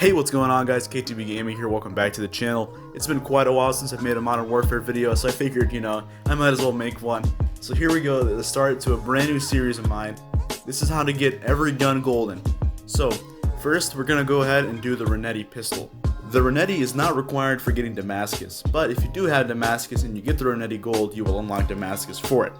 Hey, what's going on guys, KTB Gaming here, welcome back to the channel. It's been quite a while since I've made a Modern Warfare video, so I figured, I might as well make one. So here we go, the start to a brand new series of mine. This is how to get every gun golden. So, first we're going to go ahead and do the Renetti pistol. The Renetti is not required for getting Damascus, but if you do have Damascus and you get the Renetti gold, you will unlock Damascus for it.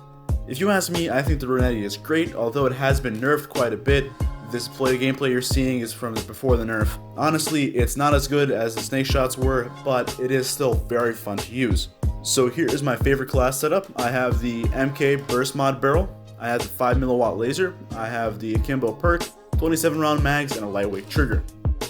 If you ask me, I think the Renetti is great, although it has been nerfed quite a bit. This gameplay you're seeing is from before the nerf. Honestly, it's not as good as the snake shots were, but it is still very fun to use. So here is my favorite class setup. I have the MK burst mod barrel, I have the 5mm laser, I have the akimbo perk, 27 round mags, and a lightweight trigger.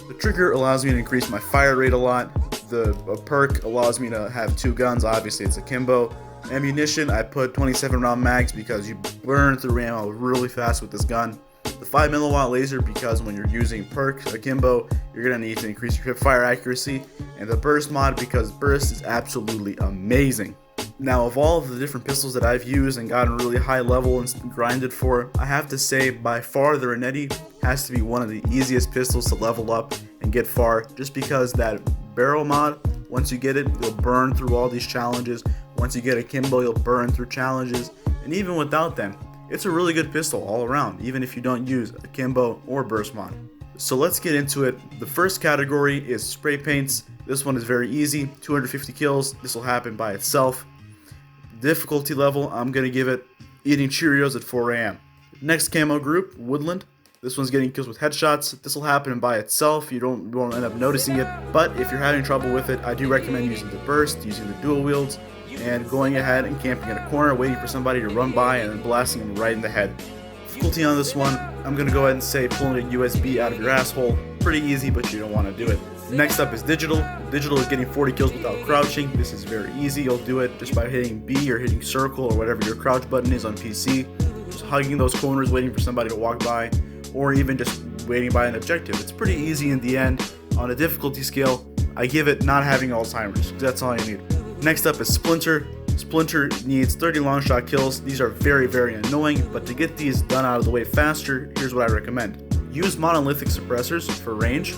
The trigger allows me to increase my fire rate a lot. The perk allows me to have two guns, obviously it's akimbo. Ammunition, I put 27 round mags because you burn through ammo really fast with this gun. The 5mm laser because when you're using perk akimbo, you're going to need to increase your hip fire accuracy, and the burst mod because burst is absolutely amazing. Now, of all of the different pistols that I've used and gotten really high level and grinded for, I have to say by far the Renetti has to be one of the easiest pistols to level up and get far, just because that barrel mod, once you get it, you'll burn through all these challenges. Once you get akimbo, you'll burn through challenges, and even without them, it's a really good pistol all around, even if you don't use akimbo or burst mod. So let's get into it. The first category is spray paints. This one is very easy, 250 kills. This will happen by itself. Difficulty level, I'm going to give it eating Cheerios at 4 a.m. Next camo group, woodland. This one's getting kills with headshots. This will happen by itself. You won't end up noticing it. But if you're having trouble with it, I do recommend using the burst, using the dual wields, and going ahead and camping in a corner, waiting for somebody to run by and then blasting them right in the head. Difficulty on this one, I'm going to go ahead and say pulling a USB out of your asshole. Pretty easy, but you don't want to do it. Next up is digital. Digital is getting 40 kills without crouching. This is very easy. You'll do it just by hitting B or hitting circle or whatever your crouch button is on PC. Just hugging those corners, waiting for somebody to walk by, or even just waiting by an objective. It's pretty easy in the end. On a difficulty scale, I give it not having Alzheimer's. That's all you need. Next up is Splinter. Splinter needs 30 long shot kills. These are very, very annoying, but to get these done out of the way faster, here's what I recommend. Use monolithic suppressors for range.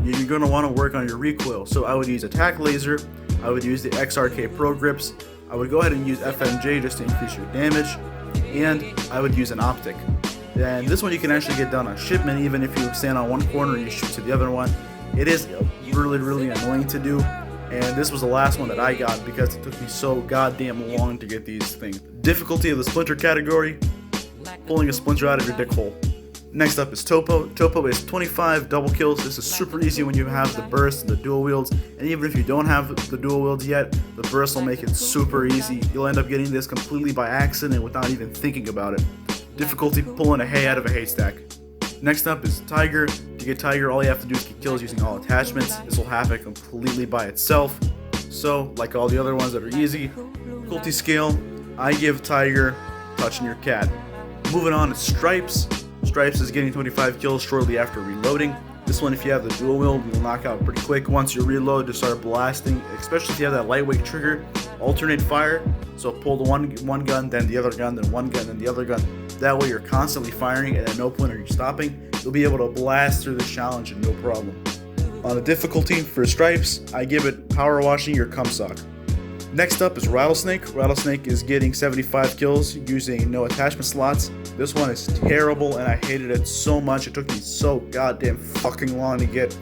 You're going to want to work on your recoil, so I would use attack laser, I would use the XRK Pro grips, I would go ahead and use FMJ just to increase your damage, and I would use an optic. And this one you can actually get done on shipment, even if you stand on one corner and you shoot to the other one. It is really, really annoying to do. And this was the last one that I got because it took me so goddamn long to get these things. Difficulty of the splinter category, pulling a splinter out of your dick hole. Next up is Topo. Topo is 25 double kills. This is super easy when you have the burst and the dual wields. And even if you don't have the dual wields yet, the burst will make it super easy. You'll end up getting this completely by accident without even thinking about it. Difficulty, pulling a hay out of a haystack. Next up is Tiger. To get Tiger, all you have to do is get kills using all attachments. This will happen completely by itself. So, like all the other ones that are easy, difficulty scale, I give Tiger touching your cat. Moving on to Stripes. Stripes is getting 25 kills shortly after reloading. This one, if you have the dual wield, you'll knock out pretty quick. Once you reload, just start blasting, especially if you have that lightweight trigger. Alternate fire, so pull the one gun, then the other gun, then one gun, then the other gun. That way you're constantly firing, and at no point are you stopping. You'll be able to blast through this challenge and no problem. On the difficulty for Stripes, I give it power washing your cum sock. Next up is Rattlesnake. Rattlesnake is getting 75 kills using no attachment slots. This one is terrible and I hated it so much. It took me so goddamn fucking long to get.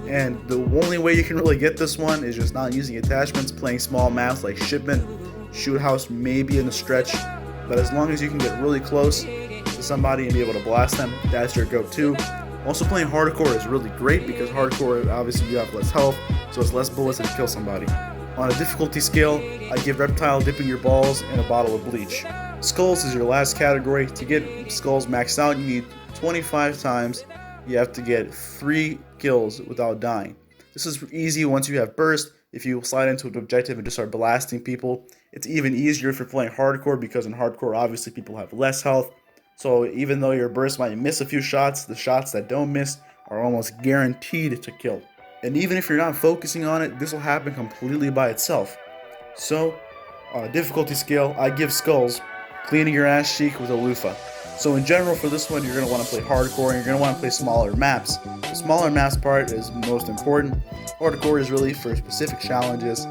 And the only way you can really get this one is just not using attachments, playing small maps like Shipment, Shoot House, maybe in the stretch. But as long as you can get really close to somebody and be able to blast them, that's your go-to. Also, playing hardcore is really great because hardcore, obviously you have less health, so it's less bullets to kill somebody. On a difficulty scale, I give Reptile dipping your balls in a bottle of bleach. Skulls is your last category. To get skulls maxed out, you need 25 times. You have to get 3 kills without dying. This is easy once you have burst. If you slide into an objective and just start blasting people, it's even easier if you're playing hardcore because in hardcore, obviously, people have less health. So even though your burst might miss a few shots, the shots that don't miss are almost guaranteed to kill. And even if you're not focusing on it, this will happen completely by itself. So, on a difficulty scale, I give Skulls cleaning your ass cheek with a loofah. So in general for this one, you're going to want to play hardcore and you're going to want to play smaller maps. The smaller maps part is most important. Hardcore is really for specific challenges,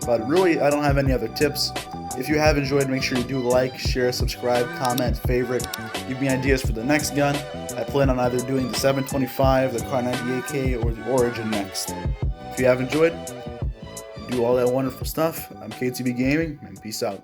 but really I don't have any other tips. If you have enjoyed, make sure you do like, share, subscribe, comment, favorite, give me ideas for the next gun. I plan on either doing the 725, the Kar 98K, or the Origin next. If you have enjoyed, do all that wonderful stuff. I'm KTB Gaming, and peace out.